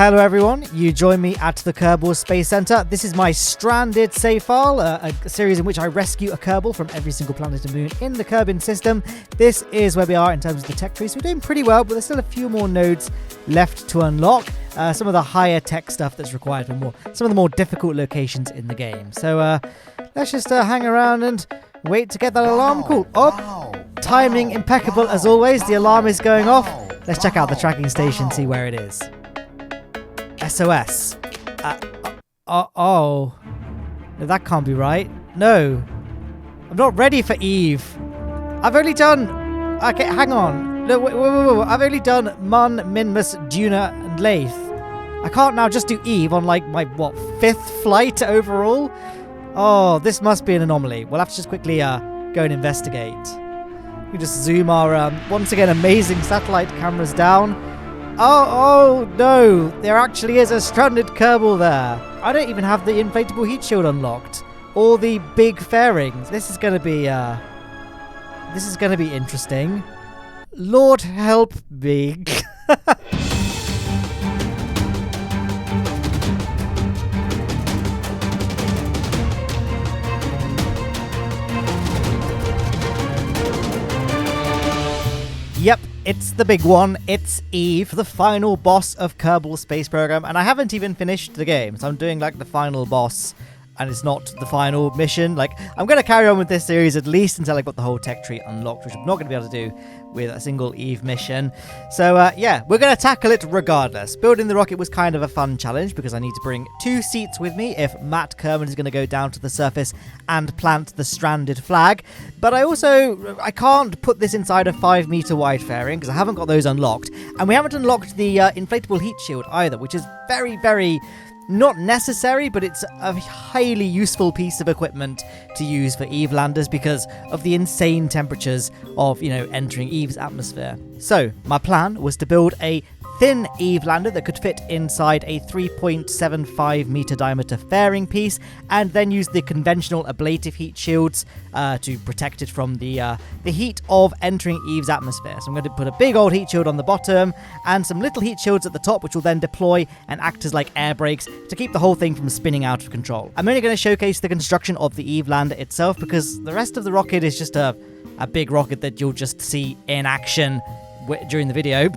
Hello everyone, you join me at the Kerbal Space Center. This is my Stranded save file, a series in which I rescue a Kerbal from every single planet and moon in the Kerbin system. This is where we are in terms of the tech tree, so we're doing pretty well, but there's still a few more nodes left to unlock. Some of the higher tech stuff that's required for some of the more difficult locations in the game. So let's just hang around and wait to get that alarm call. Timing impeccable as always, the alarm is going off. Let's check out the tracking station, see where it is. SOS. No, that can't be right. No. I'm not ready for Eve. I've only done... Okay, hang on. No, wait. I've only done Mun, Minmus, Duna, and Laith. I can't now just do Eve on, like, my, fifth flight overall? Oh, this must be an anomaly. We'll have to just quickly go and investigate. We just zoom our, once again, amazing satellite cameras down. Oh no, there actually is a stranded Kerbal there. I don't even have the inflatable heat shield unlocked. Or the big fairings. This is gonna be interesting. Lord help me. Yep. It's the big one. It's Eve, the final boss of Kerbal Space Program, and I haven't even finished the game, so I'm doing like the final boss, and it's not the final mission. Like, I'm going to carry on with this series at least until I've got the whole tech tree unlocked, which I'm not going to be able to do with a single Eve mission. So yeah, we're going to tackle it regardless. Building the rocket was kind of a fun challenge because I need to bring 2 seats with me if Matt Kerman is going to go down to the surface and plant the stranded flag. But I can't put this inside a 5-meter wide fairing because I haven't got those unlocked. And we haven't unlocked the inflatable heat shield either, which is very, very... not necessary, but it's a highly useful piece of equipment to use for Eve landers because of the insane temperatures of, entering Eve's atmosphere. So, my plan was to build a thin Eve lander that could fit inside a 3.75 meter diameter fairing piece, and then use the conventional ablative heat shields to protect it from the heat of entering Eve's atmosphere. So I'm going to put a big old heat shield on the bottom and some little heat shields at the top, which will then deploy and act as like air brakes to keep the whole thing from spinning out of control. I'm only going to showcase the construction of the Eve lander itself because the rest of the rocket is just a big rocket that you'll just see in action during the video.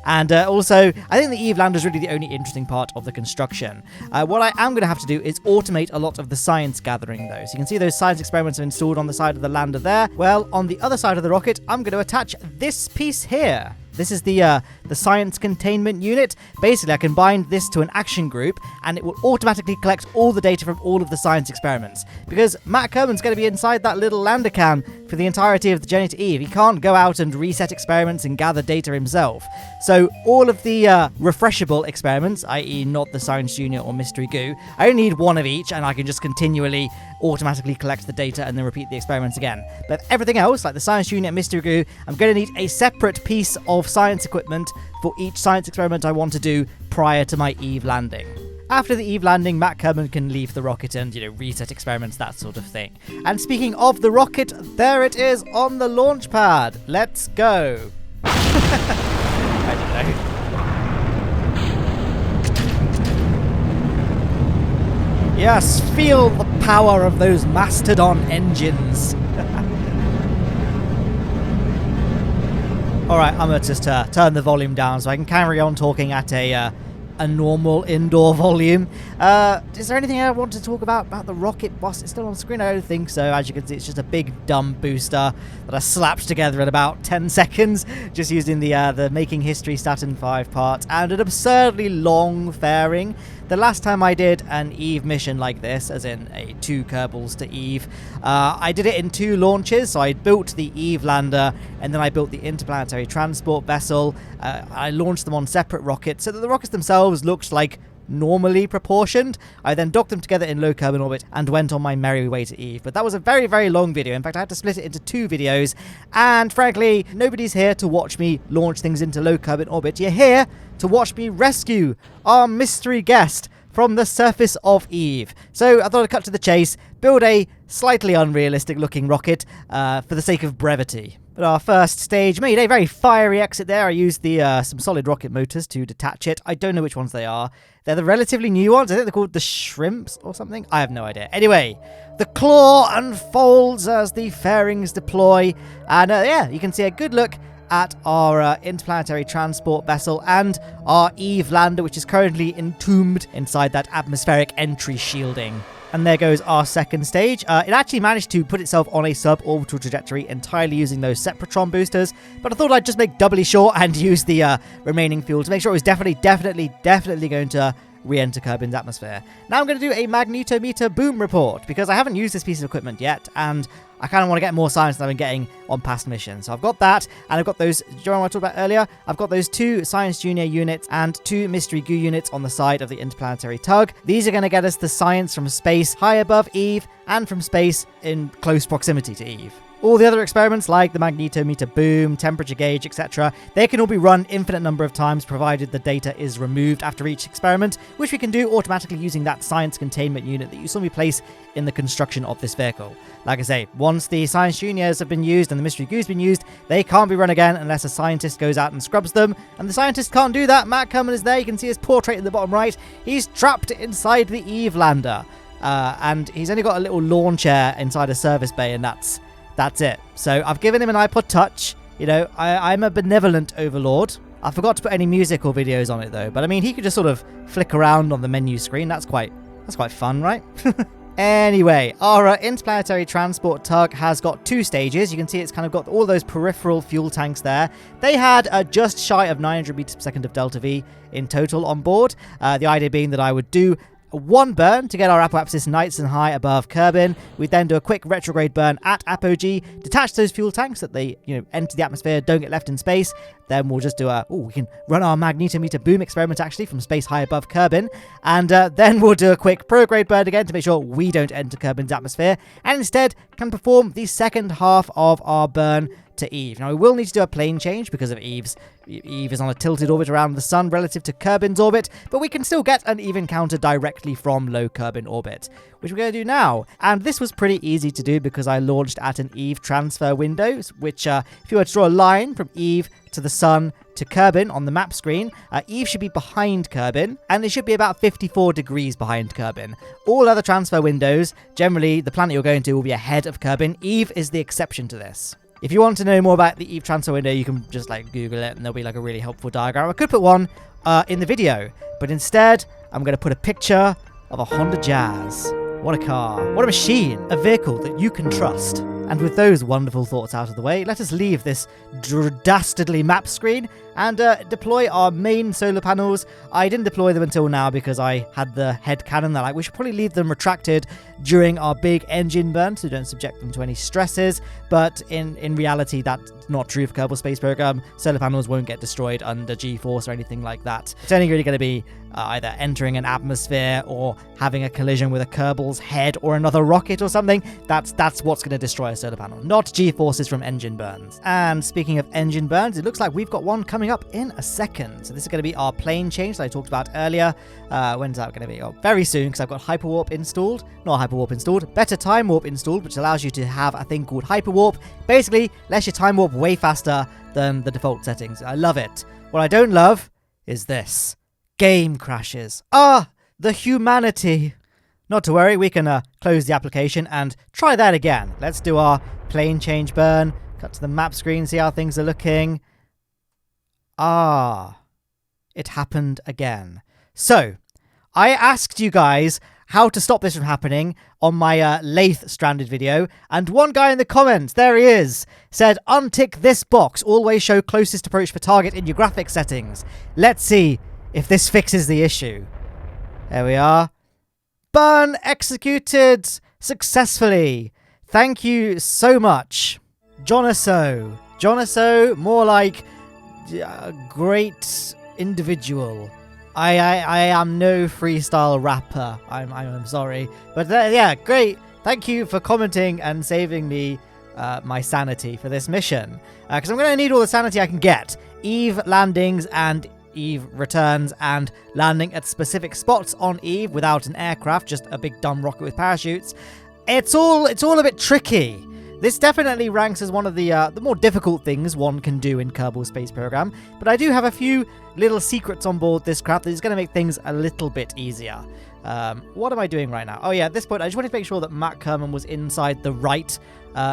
And also, I think the Eve lander is really the only interesting part of the construction. What I am going to have to do is automate a lot of the science gathering, though. So you can see those science experiments are installed on the side of the lander there. Well, on the other side of the rocket, I'm going to attach this piece here. This is the science containment unit. Basically, I can bind this to an action group, and it will automatically collect all the data from all of the science experiments. Because Matt Kerman's going to be inside that little lander cam for the entirety of the journey to Eve. He can't go out and reset experiments and gather data himself. So all of the refreshable experiments, i.e. not the Science Junior or Mystery Goo, I only need one of each, and I can just continually automatically collect the data and then repeat the experiments again. But everything else, like the Science Junior and Mystery Goo, I'm going to need a separate piece of science equipment for each science experiment I want to do prior to my Eve landing. After the Eve landing, Matt Kerman can leave the rocket and, reset experiments, that sort of thing. And speaking of the rocket, there it is on the launch pad. Let's go. I don't know. Yes, feel the power of those Mastodon engines. Alright, I'm going to just turn the volume down so I can carry on talking at a normal indoor volume. Is there anything I want to talk about the rocket boss? It's still on screen? I don't think so. As you can see, it's just a big dumb booster that I slapped together in about 10 seconds, just using the Making History Saturn V part, and an absurdly long fairing. The last time I did an Eve mission like this, as in a 2 Kerbals to Eve, I did it in 2 launches. So I built the Eve lander, and then I built the interplanetary transport vessel. I launched them on separate rockets so that the rockets themselves looked like normally proportioned. I then docked them together in low Kerbin orbit and went on my merry way to Eve. But that was a very, very long video. In fact, I had to split it into 2 videos. And frankly, nobody's here to watch me launch things into low Kerbin orbit. You're here to watch me rescue our mystery guest from the surface of Eve. So I thought I'd cut to the chase, build a slightly unrealistic looking rocket for the sake of brevity. But our first stage made a very fiery exit there. I used the some solid rocket motors to detach it. I don't know which ones they are. They're the relatively new ones. I think they're called the shrimps or something. I have no idea. Anyway, the claw unfolds as the fairings deploy. And yeah, you can see a good look at our interplanetary transport vessel and our Eve lander, which is currently entombed inside that atmospheric entry shielding. And there goes our second stage. It actually managed to put itself on a suborbital trajectory entirely using those Sepratron boosters, but I thought I'd just make doubly sure and use the remaining fuel to make sure it was definitely going to re-enter Kerbin's atmosphere. Now I'm going to do a magnetometer boom report, because I haven't used this piece of equipment yet, and I kind of want to get more science than I've been getting on past missions. So I've got that, and I've got those, do you remember what I talked about earlier? I've got those 2 Science Junior units and 2 Mystery Goo units on the side of the interplanetary tug. These are going to get us the science from space high above Eve, and from space in close proximity to Eve. All the other experiments, like the magnetometer boom, temperature gauge, etc., they can all be run infinite number of times provided the data is removed after each experiment, which we can do automatically using that science containment unit that you saw me place in the construction of this vehicle. Like I say, once the Science Juniors have been used and the Mystery Goo's been used, they can't be run again unless a scientist goes out and scrubs them, and the scientist can't do that. Matt Kerman is there. You can see his portrait in the bottom right. He's trapped inside the Eve lander, and he's only got a little lawn chair inside a service bay, and that's it. So I've given him an iPod Touch. You know, I'm a benevolent overlord. I forgot to put any music or videos on it though. But I mean, he could just sort of flick around on the menu screen. That's quite fun, right? Anyway, our interplanetary transport tug has got 2 stages. You can see it's kind of got all those peripheral fuel tanks there. They had just shy of 900 meters per second of delta V in total on board. The idea being that I would do 1 burn to get our apoapsis nice and high above Kerbin. We then do a quick retrograde burn at apogee, detach those fuel tanks that they, enter the atmosphere, don't get left in space. Then we'll just do we can run our magnetometer boom experiment actually from space high above Kerbin. And then we'll do a quick prograde burn again to make sure we don't enter Kerbin's atmosphere. And instead can perform the second half of our burn to Eve. Now we will need to do a plane change because of Eve is on a tilted orbit around the sun relative to Kerbin's orbit, but we can still get an Eve encounter directly from low Kerbin orbit, which we're going to do now. And this was pretty easy to do because I launched at an Eve transfer window, which if you were to draw a line from Eve to the sun to Kerbin on the map screen, Eve should be behind Kerbin, and it should be about 54 degrees behind Kerbin. All other transfer windows, generally the planet you're going to will be ahead of Kerbin. Eve is the exception to this. If you want to know more about the Eve transfer window, you can just Google it and there'll be a really helpful diagram. I could put one in the video, but instead I'm going to put a picture of a Honda Jazz. What a car. What a machine. A vehicle that you can trust. And with those wonderful thoughts out of the way, let us leave this dastardly map screen and deploy our main solar panels. I didn't deploy them until now because I had the head cannon that we should probably leave them retracted during our big engine burn so don't subject them to any stresses. But in reality, that's not true for Kerbal Space Program. Solar panels won't get destroyed under G-force or anything like that. It's only really going to be either entering an atmosphere or having a collision with a Kerbal's head or another rocket or something. That's what's going to destroy a solar panel, not G-forces from engine burns. And speaking of engine burns, it looks like we've got one coming up in a second. So this is going to be our plane change that I talked about earlier. When's that going to be? Oh, very soon, because I've got hyperwarp installed. Not hyperwarp installed, better time warp installed, which allows you to have a thing called hyperwarp. Basically, lets you time warp way faster than the default settings. I love it. What I don't love is this. Game crashes. The humanity. Not to worry, we can close the application and try that again. Let's do our plane change burn. Cut to the map screen, see how things are looking. It happened again. So, I asked you guys how to stop this from happening on my Lathe Stranded video, and one guy in the comments, there he is, said, untick this box, always show closest approach for target in your graphics settings. Let's see if this fixes the issue. There we are. Burn executed successfully. Thank you so much. Jonaso, more like a great individual. I am no freestyle rapper. I'm sorry, but yeah, great. Thank you for commenting and saving me my sanity for this mission, because I'm going to need all the sanity I can get. Eve landings and Eve returns, and landing at specific spots on Eve without an aircraft, just a big dumb rocket with parachutes. It's all a bit tricky. This definitely ranks as one of the more difficult things one can do in Kerbal Space Program, but I do have a few little secrets on board this craft that is going to make things a little bit easier. What am I doing right now? Oh yeah, at this point I just wanted to make sure that Matt Kerman was inside the right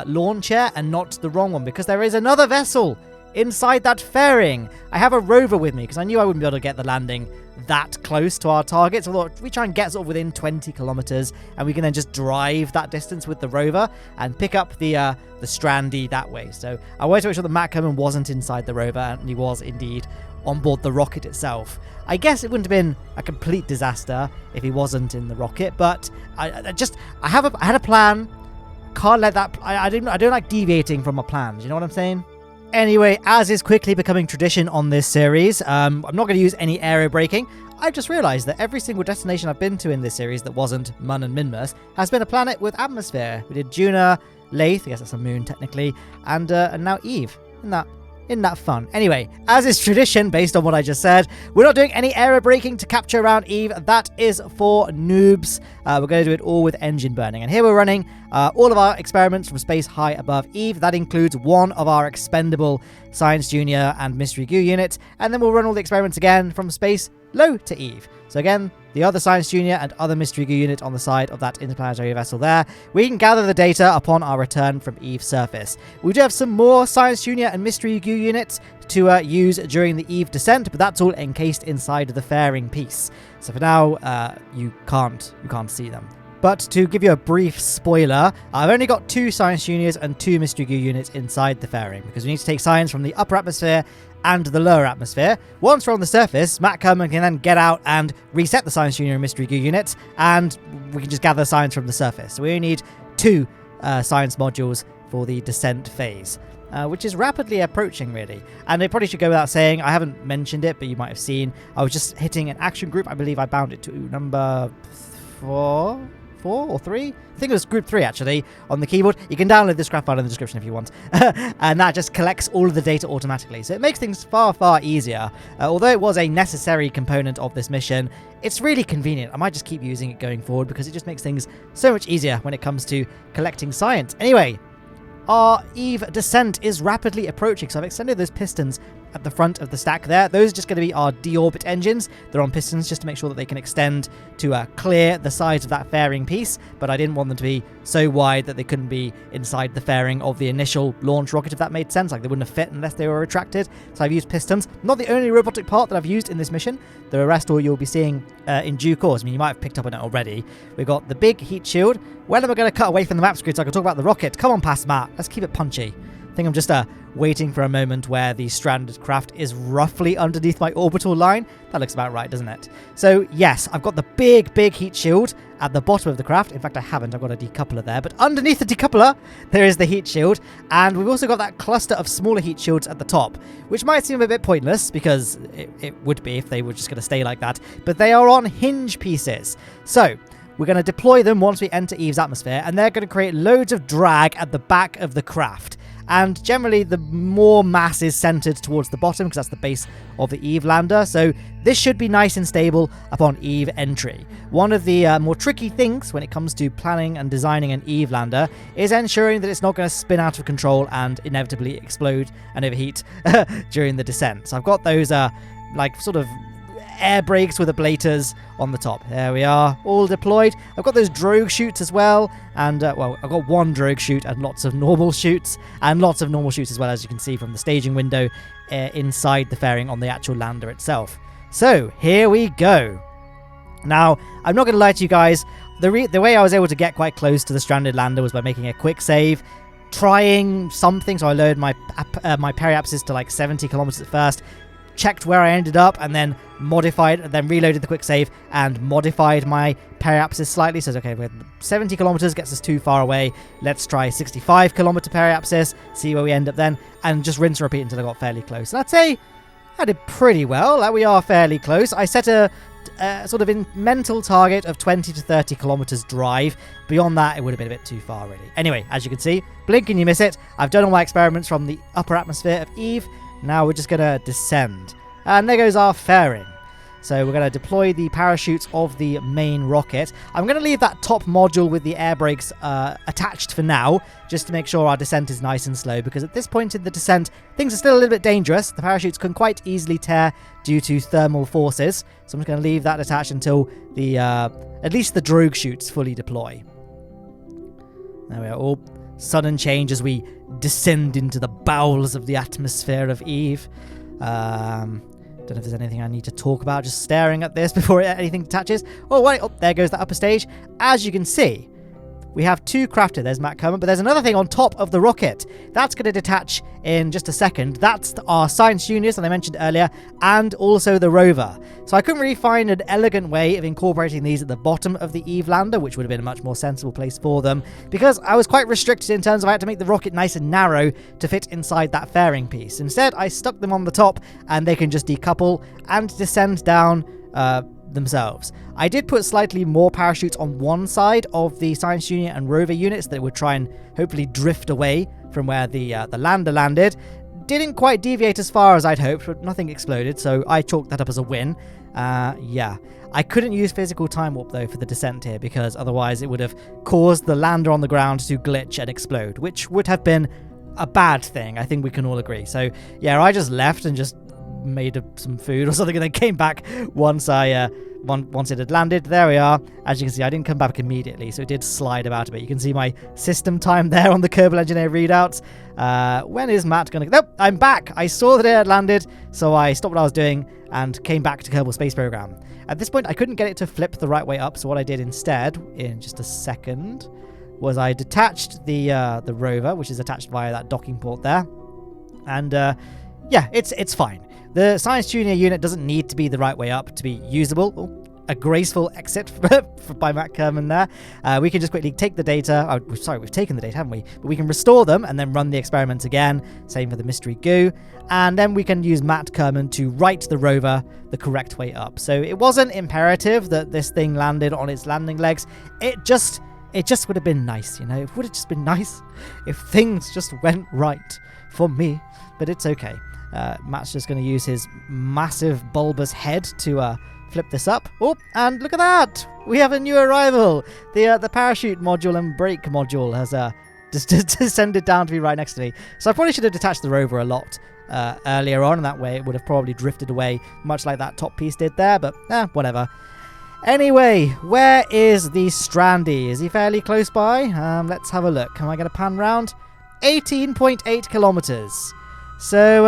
lawn chair and not the wrong one, because there is another vessel inside that fairing. I have a rover with me because I knew I wouldn't be able to get the landing that close to our target, so I thought we try and get sort of within 20 kilometers and we can then just drive that distance with the rover and pick up the Strandy that way. So I wanted to make sure that Matt Kerman wasn't inside the rover, and he was indeed on board the rocket itself. I guess it wouldn't have been a complete disaster if he wasn't in the rocket, but I had a plan. Can't let that. I don't like deviating from my plans. You know what I'm saying? Anyway, as is quickly becoming tradition on this series, I'm not going to use any aero braking. I've just realised that every single destination I've been to in this series that wasn't Mun and Minmus has been a planet with atmosphere. We did Juna, Lathe, I guess that's a moon technically, and now Eve. Isn't that fun? Anyway, as is tradition, based on what I just said, we're not doing any aero braking to capture around Eve. That is for noobs. We're going to do it all with engine burning. And here we're running all of our experiments from space high above Eve. That includes one of our expendable Science Junior and Mystery Goo units. And then we'll run all the experiments again from space low to Eve. So again, the other Science Junior and other Mystery Goo unit on the side of that interplanetary vessel there. We can gather the data upon our return from Eve's surface. We do have some more Science Junior and Mystery Goo units to use during the Eve descent, but that's all encased inside the fairing piece. So for now, you can't see them. But to give you a brief spoiler, I've only got 2 Science Juniors and 2 Mystery Goo units inside the fairing, because we need to take science from the upper atmosphere and the lower atmosphere. Once we're on the surface, Matt Kerman can then get out and reset the Science Junior and Mystery Goo units, and we can just gather science from the surface. So we only need 2 science modules for the descent phase, which is rapidly approaching, really. And it probably should go without saying, I haven't mentioned it, but you might have seen, I was just hitting an action group. I believe I bound it to number 4 or 3? I think it was group 3 actually on the keyboard. You can download this graph file in the description if you want. And that just collects all of the data automatically. So it makes things far, far easier. Although it was a necessary component of this mission, it's really convenient. I might just keep using it going forward because it just makes things so much easier when it comes to collecting science. Anyway, our Eve descent is rapidly approaching, so I've extended those pistons at the front of the stack there. Those are just going to be our deorbit engines. They're on pistons just to make sure that they can extend to clear the sides of that fairing piece, but I didn't want them to be so wide that they couldn't be inside the fairing of the initial launch rocket, if that made sense. Like, they wouldn't have fit unless they were retracted, so I've used pistons. Not the only robotic part that I've used in this mission. The rest all you'll be seeing in due course. I mean, you might have picked up on it already. We've got the big heat shield. When am I going to cut away from the map screen so I can talk about the rocket? Come on, past Matt. Let's keep it punchy. I think I'm just waiting for a moment where the stranded craft is roughly underneath my orbital line. That looks about right, doesn't it? So yes, I've got the big heat shield at the bottom of the craft. In fact, I haven't. I've got a decoupler there. But underneath the decoupler, there is the heat shield. And we've also got that cluster of smaller heat shields at the top, which might seem a bit pointless because it would be if they were just going to stay like that. But they are on hinge pieces. So we're going to deploy them once we enter Eve's atmosphere, and they're going to create loads of drag at the back of the craft. And generally, the more mass is centered towards the bottom because that's the base of the Eve lander. So this should be nice and stable upon Eve entry. One of the more tricky things when it comes to planning and designing an Eve lander is ensuring that it's not going to spin out of control and inevitably explode and overheat during the descent. So I've got those like sort of air brakes with ablators on the top. There we are, all deployed. I've got those drogue chutes as well, and well, I've got one drogue chute and lots of normal chutes, and lots of normal chutes as well, as you can see from the staging window inside the fairing on the actual lander itself. So here we go. Now, I'm not going to lie to you guys, the way I was able to get quite close to the stranded lander was by making a quick save, trying something. So I lowered my periapsis to like 70 kilometers at first, checked where I ended up, and then modified, then reloaded the quick save and modified my periapsis slightly. So, okay, we're 70 kilometers gets us too far away. Let's try 65 kilometer periapsis, see where we end up then, and just rinse and repeat until I got fairly close. And I'd say I did pretty well. Like, we are fairly close. I set a sort of mental target of 20 to 30 kilometers drive. Beyond that, it would have been a bit too far, really. Anyway, as you can see, blink and you miss it. I've done all my experiments from the upper atmosphere of Eve. Now we're just going to descend. And there goes our fairing. So we're going to deploy the parachutes of the main rocket. I'm going to leave that top module with the air brakes attached for now, just to make sure our descent is nice and slow, because at this point in the descent, things are still a little bit dangerous. The parachutes can quite easily tear due to thermal forces. So I'm just going to leave that attached until the at least the drogue chutes fully deploy. There we are. All sudden change as we descend into the bowels of the atmosphere of Eve. Don't know if there's anything I need to talk about, just staring at this before anything attaches. Oh, wait, oh, there goes the upper stage. As you can see, we have two crafted. There's Matt Kerman, but there's another thing on top of the rocket. That's going to detach in just a second. That's our science juniors that I mentioned earlier, and also the rover. So I couldn't really find an elegant way of incorporating these at the bottom of the Eve lander, which would have been a much more sensible place for them, because I was quite restricted in terms of I had to make the rocket nice and narrow to fit inside that fairing piece. Instead, I stuck them on the top, and they can just decouple and descend down themselves. I did put slightly more parachutes on one side of the Science Junior and Rover units that would try and hopefully drift away from where the lander landed. Didn't quite deviate as far as I'd hoped, but nothing exploded, so I chalked that up as a win. Yeah. I couldn't use physical time warp though for the descent here, because otherwise it would have caused the lander on the ground to glitch and explode, which would have been a bad thing. I think we can all agree. So yeah, I just left and just made some food or something, and then came back once once it had landed. There we are. As you can see, I didn't come back immediately, so it did slide about a bit. You can see my system time there on the Kerbal Engineer readouts. When is Matt gonna... Nope, I'm back. I saw that it had landed, so I stopped what I was doing and came back to Kerbal Space Program. At this point, I couldn't get it to flip the right way up, so what I did instead, in just a second, was I detached the rover, which is attached via that docking port there, and yeah, it's fine. The Science Junior unit doesn't need to be the right way up to be usable. Oh, a graceful exit by Matt Kerman there. We can just quickly take the data. Oh, sorry, we've taken the data, haven't we? But we can restore them and then run the experiments again. Same for the mystery goo. And then we can use Matt Kerman to right the rover the correct way up. So it wasn't imperative that this thing landed on its landing legs. It just would have been nice, you know? It would have just been nice if things just went right for me. But it's okay. Matt's just going to use his massive bulbous head to flip this up. Oh, and look at that! We have a new arrival! The parachute module and brake module has just descended down to be right next to me. So I probably should have detached the rover a lot earlier on, and that way it would have probably drifted away, much like that top piece did there, but whatever. Anyway, where is the Strandy? Is he fairly close by? Let's have a look. Am I going to pan round? 18.8 kilometers. So,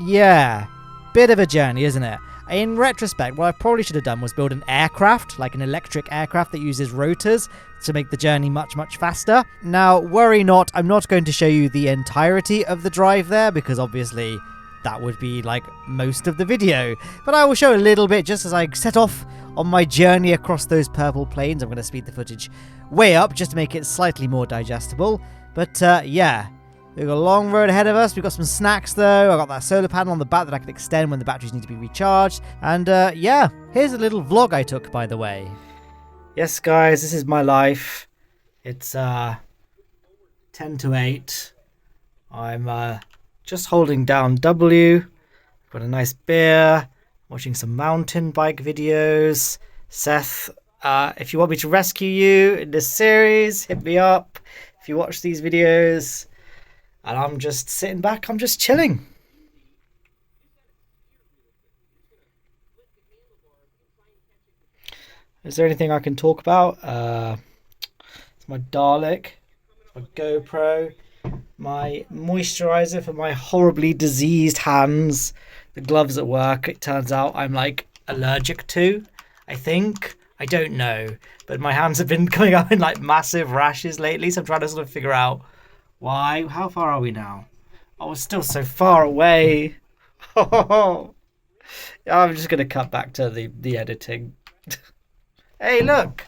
yeah, bit of a journey, isn't it? In retrospect, what I probably should have done was build an aircraft, like an electric aircraft that uses rotors to make the journey much, much faster. Now, worry not, I'm not going to show you the entirety of the drive there, because obviously that would be like most of the video. But I will show a little bit just as I set off on my journey across those purple plains. I'm going to speed the footage way up just to make it slightly more digestible. But, yeah. We've got a long road ahead of us. We've got some snacks, though. I've got that solar panel on the back that I can extend when the batteries need to be recharged. And, yeah, here's a little vlog I took, by the way. Yes, guys, this is my life. It's, 10 to 8. I'm, just holding down W. Got a nice beer. Watching some mountain bike videos. Seth, if you want me to rescue you in this series, hit me up. If you watch these videos... And I'm just sitting back, I'm just chilling. Is there anything I can talk about? It's my Dalek, my GoPro, my moisturizer for my horribly diseased hands, the gloves at work, it turns out I'm like allergic to, I think. I don't know. But my hands have been coming up in like massive rashes lately, so I'm trying to sort of figure out why? How far are we now? Oh, we're still so far away. I'm just going to cut back to the editing. Hey, look.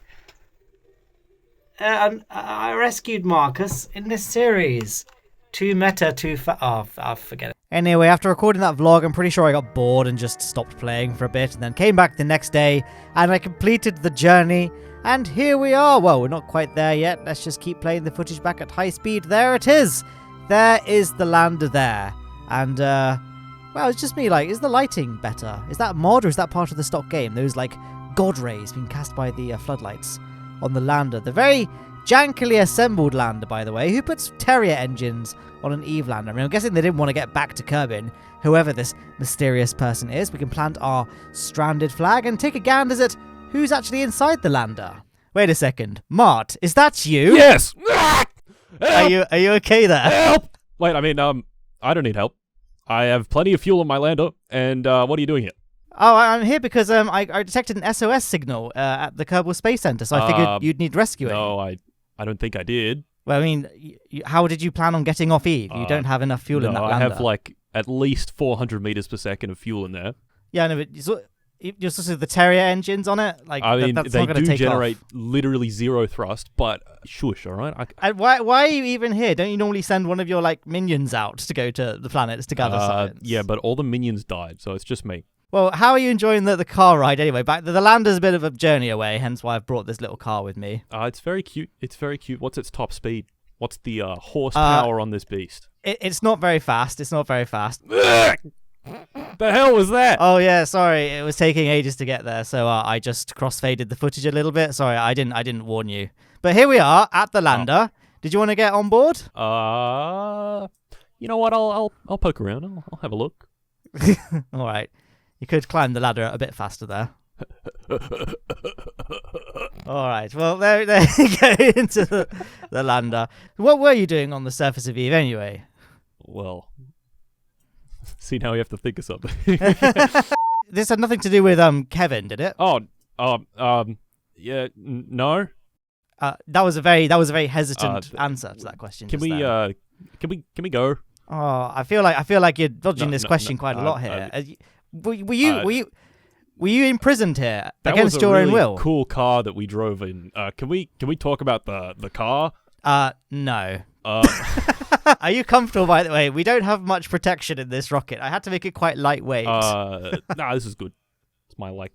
I rescued Marcus in this series. Too meta, too I'll forget it. Anyway, after recording that vlog, I'm pretty sure I got bored and just stopped playing for a bit, and then came back the next day, and I completed the journey. And here we are. Well, we're not quite there yet. Let's just keep playing the footage back at high speed. There it is. There is the lander there. And, Well, it's just me, like, is the lighting better? Is that mod or is that part of the stock game? Those, like, god rays being cast by the floodlights on the lander. The very jankily assembled lander, by the way. Who puts Terrier engines on an Eve lander? I mean, I'm guessing they didn't want to get back to Kerbin, whoever this mysterious person is. We can plant our stranded flag and take a gander at who's actually inside the lander. Wait a second. Mart, is that you? Yes! Are you okay there? Help! Wait, I mean, I don't need help. I have plenty of fuel on my lander, and what are you doing here? Oh, I'm here because I detected an SOS signal at the Kerbal Space Center, so I figured you'd need rescuing. No, I don't think I did. Well, I mean, how did you plan on getting off Eve? You don't have enough fuel in that lander. I have, like, at least 400 meters per second of fuel in there. Yeah, no, but you're supposed to the Terrier engines on it? Like, I mean, that's they not gonna do take generate off. literally zero thrust, but shush, all right? And why are you even here? Don't you normally send one of your, like, minions out to go to the planets to gather science? Yeah, but all the minions died, so it's just me. Well, how are you enjoying the car ride anyway? The lander's a bit of a journey away, hence why I've brought this little car with me. It's very cute. It's very cute. What's its top speed? What's the horsepower on this beast? It's not very fast. It's not very fast. The hell was that? Oh yeah, sorry. It was taking ages to get there, so I just crossfaded the footage a little bit. Sorry, I didn't warn you. But here we are at the lander. Did you want to get on board? You know what? I'll poke around. I'll have a look. All right. You could climb the ladder a bit faster there. All right. Well, there you go into the lander. What were you doing on the surface of Eve anyway? Well, see, now we have to think of something. This had nothing to do with Kevin, did it? Yeah, no. That was a very hesitant answer to that question. Can we go? Oh, I feel like you're dodging this question quite a lot here. Were you imprisoned here against your own will? That was a really cool car that we drove in. Can we talk about the car? No. Are you comfortable, by the way? We don't have much protection in this rocket. I had to make it quite lightweight. Nah, this is good. It's my, like,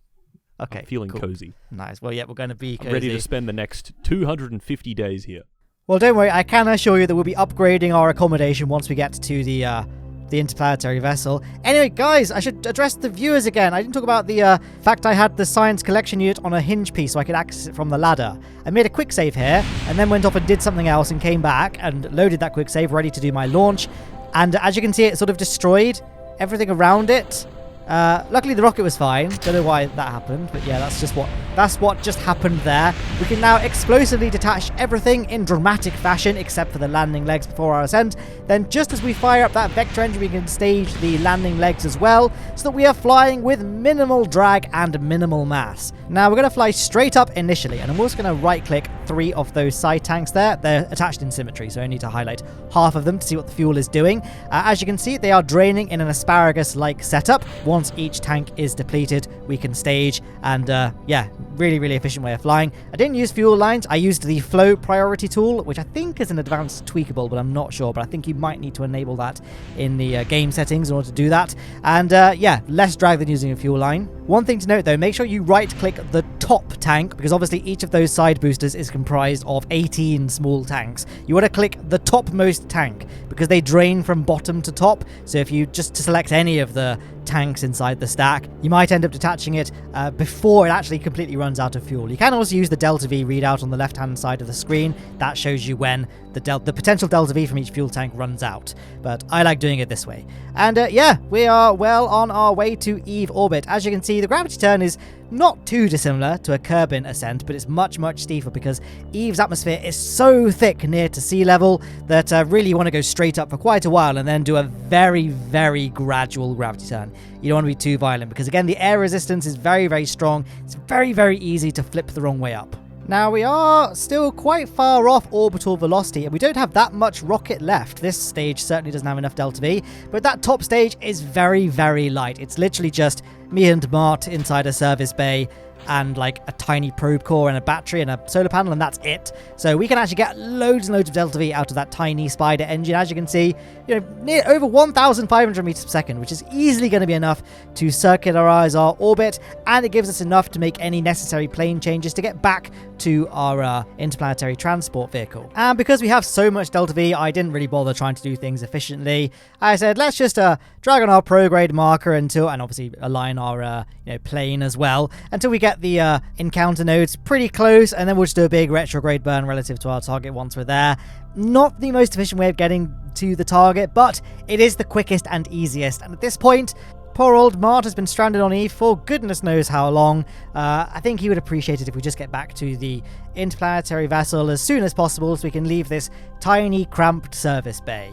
okay, I'm feeling cool. cozy. Nice. Well, yeah, we're going to be cozy. I'm ready to spend the next 250 days here. Well, don't worry. I can assure you that we'll be upgrading our accommodation once we get to the interplanetary vessel. Anyway, guys, I should address the viewers again. I didn't talk about the fact I had the science collection unit on a hinge piece so I could access it from the ladder. I made a quick save here and then went off and did something else and came back and loaded that quick save ready to do my launch. And as you can see, it sort of destroyed everything around it. Luckily, the rocket was fine. Don't know why that happened, but yeah, that's what just happened there. We can now explosively detach everything in dramatic fashion, except for the landing legs before our ascent. Then, just as we fire up that vector engine, we can stage the landing legs as well, so that we are flying with minimal drag and minimal mass. Now, we're going to fly straight up initially, and I'm also going to right-click 3 of those side tanks there. They're attached in symmetry, so I need to highlight half of them to see what the fuel is doing. As you can see, they are draining in an asparagus-like setup. Once each tank is depleted, we can stage, and yeah, really efficient way of flying. I didn't use fuel lines. I used the flow priority tool, which I think is an advanced tweakable, but I'm not sure. But I think you might need to enable that in the game settings in order to do that. And yeah, less drag than using a fuel line. One thing to note though, make sure you right-click the top tank, because obviously each of those side boosters is comprised of 18 small tanks. You want to click the topmost tank, because they drain from bottom to top. So if you just select any of the tanks inside the stack, you might end up detaching it before it actually completely runs out of fuel. You can also use the Delta V readout on the left-hand side of the screen. That shows you when the potential Delta V from each fuel tank runs out. But I like doing it this way. And yeah, we are well on our way to Eve orbit. As you can see, the gravity turn is not too dissimilar to a Kerbin ascent, but it's much steeper because Eve's atmosphere is so thick near to sea level that really you want to go straight up for quite a while and then do a very gradual gravity turn. You don't want to be too violent because, again, the air resistance is very strong. It's very easy to flip the wrong way up. Now, we are still quite far off orbital velocity, and we don't have that much rocket left. This stage certainly doesn't have enough Delta V, but that top stage is very light. It's literally just me and Mart inside a service bay, and like a tiny probe core and a battery and a solar panel, and that's it. So we can actually get loads and loads of delta V out of that tiny spider engine. As you can see, near over 1,500 meters per second, which is easily going to be enough to circularize our orbit, and it gives us enough to make any necessary plane changes to get back to our interplanetary transport vehicle. And because we have so much delta V, I didn't really bother trying to do things efficiently. I said, let's just drag on our prograde marker until, and obviously align our plane as well, until we get the encounter nodes pretty close, and then we'll just do a big retrograde burn relative to our target once we're there. Not the most efficient way of getting to the target, but it is the quickest and easiest. And at this point, poor old Mart has been stranded on Eve for goodness knows how long. I think he would appreciate it if we just get back to the interplanetary vessel as soon as possible so we can leave this tiny, cramped service bay.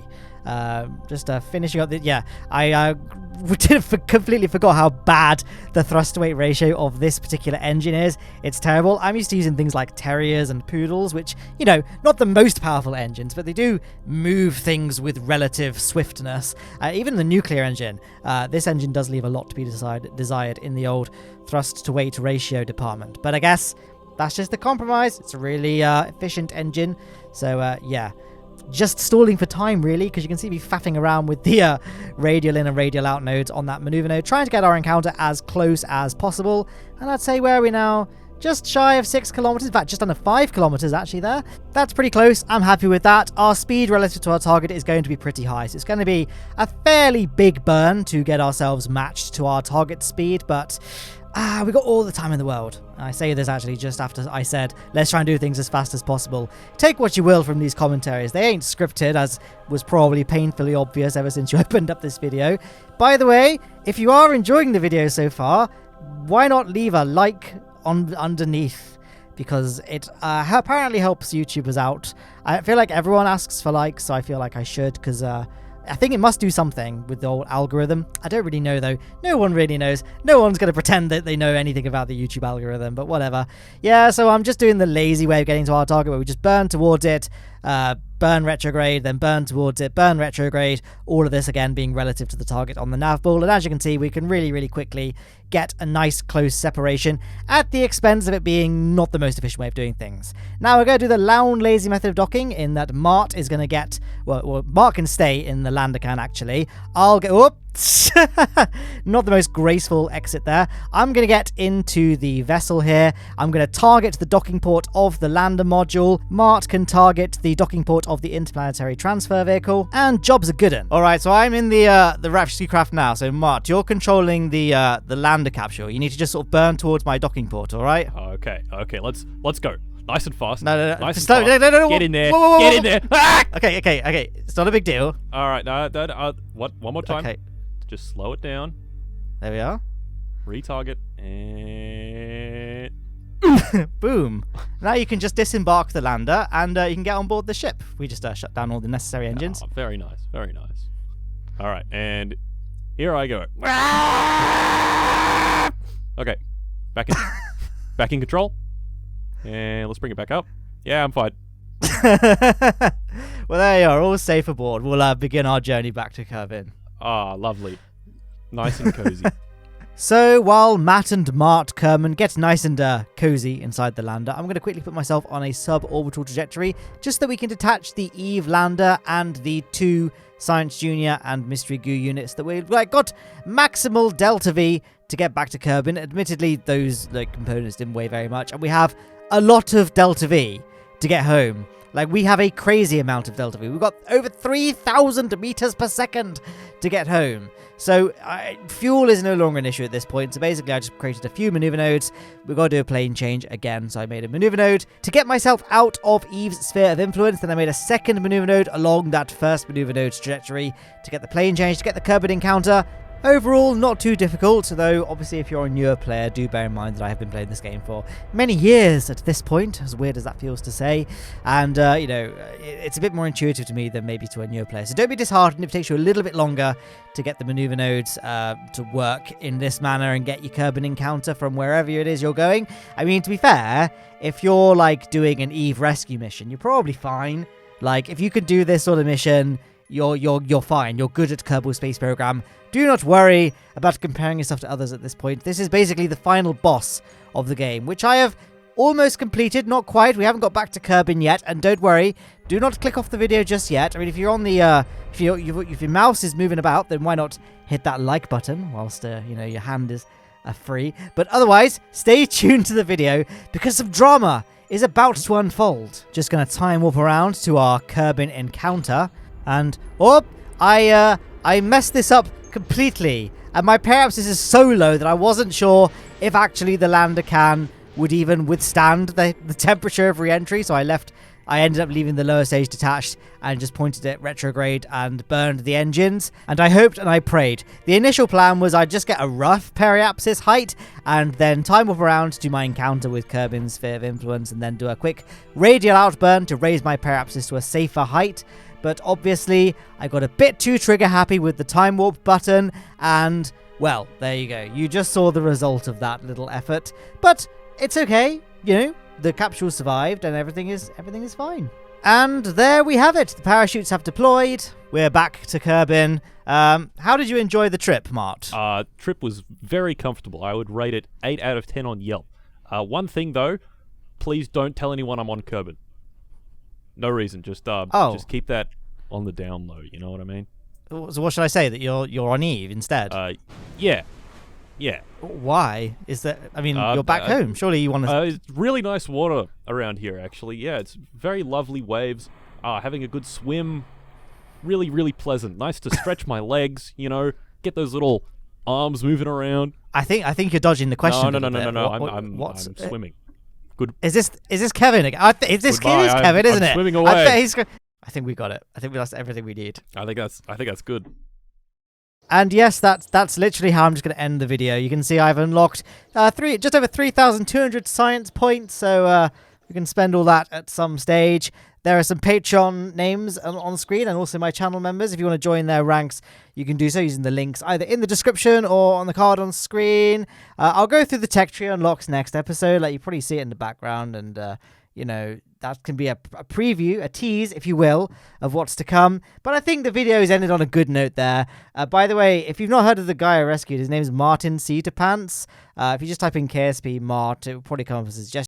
Just finishing up the... Yeah, I completely forgot how bad the thrust-to-weight ratio of this particular engine is. It's terrible. I'm used to using things like Terriers and Poodles, which, not the most powerful engines, but they do move things with relative swiftness. Even the nuclear engine, this engine does leave a lot to be desired in the old thrust-to-weight ratio department. But I guess that's just the compromise. It's a really efficient engine. So, yeah. Just stalling for time, really, because you can see me faffing around with the radial in and radial out nodes on that maneuver node, trying to get our encounter as close as possible. And I'd say, where are we now? Just shy of 6 kilometers, in fact, just under 5 kilometers actually there. That's pretty close. I'm happy with that. Our speed relative to our target is going to be pretty high, so it's going to be a fairly big burn to get ourselves matched to our target speed, but we got all the time in the world. I say this actually just after I said, let's try and do things as fast as possible. Take what you will from these commentaries. They ain't scripted, as was probably painfully obvious ever since you opened up this video. By the way, if you are enjoying the video so far, why not leave a like underneath? Because it apparently helps YouTubers out. I feel like everyone asks for likes, so I feel like I should, because I think it must do something with the old algorithm. I don't really know, though. No one really knows. No one's going to pretend that they know anything about the YouTube algorithm, but whatever. Yeah, so I'm just doing the lazy way of getting to our target, where we just burn towards it, burn retrograde, then burn towards it, burn retrograde, all of this again being relative to the target on the nav ball. And as you can see, we can really, really quickly get a nice close separation at the expense of it being not the most efficient way of doing things. Now we're going to do the Lowne lazy method of docking, in that Mart is going to get, well, Mart can stay in the lander can actually. I'll get, whoops, not the most graceful exit there. I'm going to get into the vessel here. I'm going to target the docking port of the lander module. Mart can target the docking port of the interplanetary transfer vehicle, and job's a good one. All right, so I'm in the rescue craft now. So Mart, you're controlling the lander capsule. You need to just sort of burn towards my docking port. All right. Okay. Let's go. Nice and fast. No. Nice and fast. No. Get in there. Whoa. Get in there. Ah! Okay. It's not a big deal. All right. What? One more time. Okay. Just slow it down. There we are. Retarget and boom. Now you can just disembark the lander and you can get on board the ship. We just shut down all the necessary engines. Oh, very nice. All right, and here I go. Okay, back in control, and let's bring it back up. Yeah, I'm fine. Well, there you are, all safe aboard. We'll begin our journey back to Kerbin. Ah, lovely, nice and cozy. So while Matt and Mart Kerman get nice and cozy inside the lander, I'm going to quickly put myself on a suborbital trajectory just so we can detach the Eve lander and the 2 Science Junior and Mystery Goo units that we've got maximal Delta V to get back to Kerbin. Admittedly, those components didn't weigh very much, and we have a lot of Delta V to get home. We have a crazy amount of Delta V. We've got over 3,000 meters per second to get home. So fuel is no longer an issue at this point. So basically, I just created a few maneuver nodes. We've got to do a plane change again. So I made a maneuver node to get myself out of Eve's sphere of influence. Then I made a second maneuver node along that first maneuver node's trajectory to get the plane change, to get the Kerbin encounter. Overall, not too difficult, though obviously if you're a newer player, do bear in mind that I have been playing this game for many years at this point, as weird as that feels to say, and it's a bit more intuitive to me than maybe to a newer player. So don't be disheartened if it takes you a little bit longer to get the maneuver nodes to work in this manner and get your Kerbin encounter from wherever it is you're going. I mean, to be fair, if you're doing an Eve rescue mission, you're probably fine. If you could do this sort of mission you're fine. You're good at Kerbal Space Program. Do not worry about comparing yourself to others at this point. This is basically the final boss of the game, which I have almost completed. Not quite. We haven't got back to Kerbin yet. And don't worry, do not click off the video just yet. I mean, if you're on the if your mouse is moving about, then why not hit that like button whilst your hand is free. But otherwise, stay tuned to the video because some drama is about to unfold. Just gonna time warp around to our Kerbin encounter, and I messed this up completely, and my paralysis is so low that I wasn't sure if actually the lander can would even withstand the temperature of re-entry, so I ended up leaving the lower stage detached and just pointed it retrograde and burned the engines. And I hoped and I prayed. The initial plan was I'd just get a rough periapsis height and then time warp around to do my encounter with Kerbin's Sphere of Influence and then do a quick radial outburn to raise my periapsis to a safer height. But obviously, I got a bit too trigger happy with the time warp button, and well, there you go. You just saw the result of that little effort. But it's okay, the capsule survived and everything is fine. And there we have it. The parachutes have deployed. We're back to Kerbin. How did you enjoy the trip, Mart? Trip was very comfortable. I would rate it 8 out of 10 on Yelp. One thing though, please don't tell anyone I'm on Kerbin. No reason. Just keep that on the down low. You know what I mean? So what should I say? That you're on Eve instead? Yeah. Why? Is that? I mean, you're back home. Surely you want to. It's really nice water around here, actually. Yeah, it's very lovely waves. Having a good swim, really, really pleasant. Nice to stretch my legs. Get those little arms moving around. I think you're dodging the question. No. I'm swimming. Good. Is this Kevin again? It is Kevin, isn't it? Swimming away. I think we got it. I think we lost everything we need. I think that's good. And yes, that's literally how I'm just going to end the video. You can see I've unlocked just over 3,200 science points, so we can spend all that at some stage. There are some Patreon names on screen and also my channel members. If you want to join their ranks, you can do so using the links either in the description or on the card on screen. I'll go through the tech tree unlocks next episode. You probably see it in the background, and that can be a preview, a tease, if you will, of what's to come. But I think the video has ended on a good note there. By the way, if you've not heard of the guy I rescued, his name is Martincitopants. If you just type in KSP Mart, it will probably come up as a suggestion.